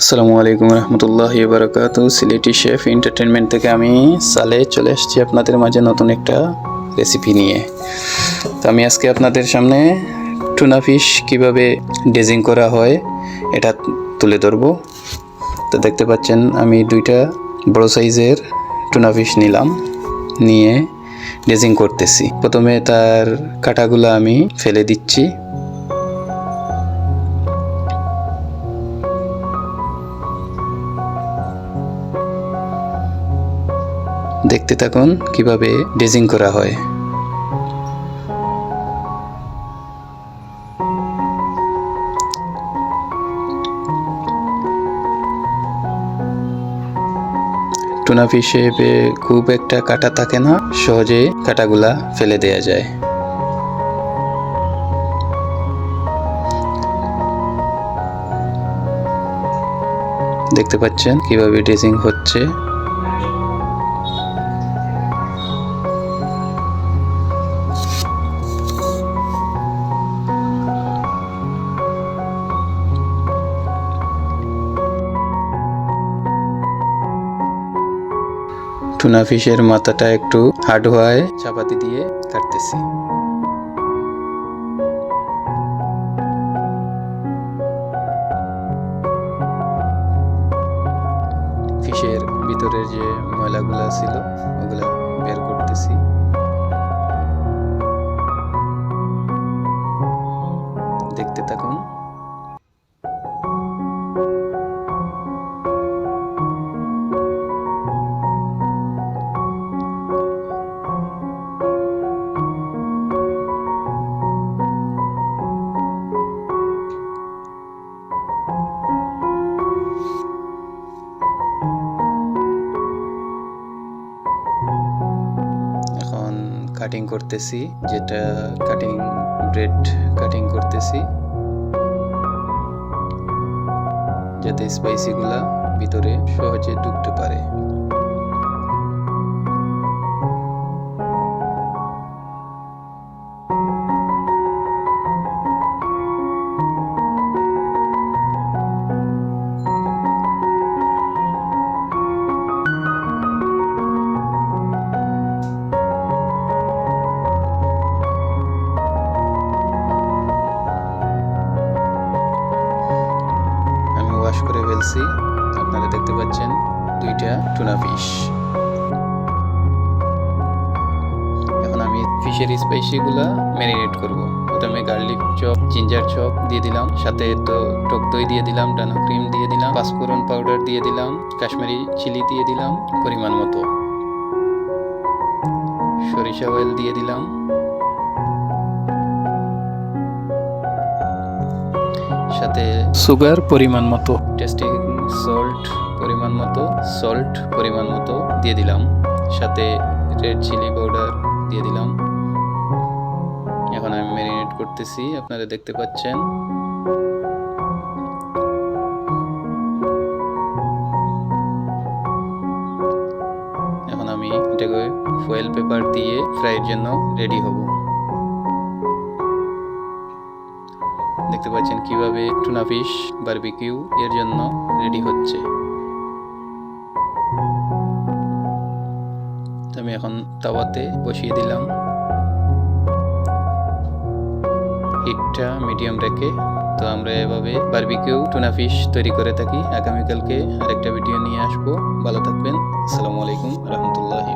আসসালামু আলাইকুম রহমতুল্লাহি বারাকাতু। সিলেটি শেফ এন্টারটেনমেন্ট থেকে আমি সালে চলে আসছি আপনাদের মাঝে নতুন একটা রেসিপি নিয়ে। তো আমি আজকে আপনাদের সামনে টুনা ফিশ কীভাবে ড্রেজিং করা হয় এটা তুলে ধরবো। তো দেখতে পাচ্ছেন আমি দুইটা বড় সাইজের টুনা ফিশ নিয়ে ড্রেজিং করতেছি। প্রথমে তার কাঁটাগুলো আমি ফেলে দিচ্ছি। দেখতে থাকুন কিভাবে ড্রেজিং করা হয়। টুনা ফিশে খুব একটা কাটা থাকে না, সহজে কাটাগুলা ফেলে দেয়া যায়। দেখতে পাচ্ছেন কিভাবে ড্রেজিং হচ্ছে। টুনা ফিশের মাথাটা একটু হার্ড হওয়ায় চাপাতি দিয়ে কাটতেছি। ফিশের ভিতরের যে ময়লাগুলা ছিল ওগুলা বের করতেছি। দেখতে থাকুন। কাটিং করতেছি, যেটা কাটিং ব্রেড কাটিং করতেছি, যাতে স্পাইসিগুলা ভিতরে সহজে ঢুকতে পারে। ওয়াশ করে ফেলছি। আপনারা দেখতে পাচ্ছেন দুইটা টুনা ফিশ। এখন আমি ফিশের স্পাইসিগুলা ম্যারিনেট করব। প্রথমে গার্লিক চপ, জিঞ্জার চপ দিয়ে দিলাম, সাথে তো টক দই দিয়ে দিলাম, ডানা ক্রিম দিয়ে দিলাম, পাঁচফোড়ন পাউডার দিয়ে দিলাম, কাশ্মীরি চিলি দিয়ে দিলাম পরিমাণ মতো, সরিষা অয়েল দিয়ে দিলাম, সাথে সুগার পরিমাণ মতো, টেস্টিং সল্ট পরিমাণ মতো দিয়ে দিলাম, সাথে রেড চিলি পাউডার দিয়ে দিলাম। এখন আমি ম্যারিনেট করতেছি, আপনারা দেখতে পাচ্ছেন। এখন আমি এটাকে ফয়েল পেপার দিয়ে ফ্রাইয়ের জন্য রেডি হব। দেখতে পাচ্ছেন কিভাবে টুনা ফিশ বারবিকিউ এর জন্য রেডি হচ্ছে। আমি এখন তাওয়াতে বসিয়ে দিলাম, হিটটা মিডিয়াম রেখে। তো আমরা এভাবে বারবিকিউ টুনা ফিশ তৈরি করে থাকি। আগামীকালকে আরেকটা ভিডিও নিয়ে আসবো। ভালো থাকবেন। আসসালামু আলাইকুম রহমতুল্লাহি।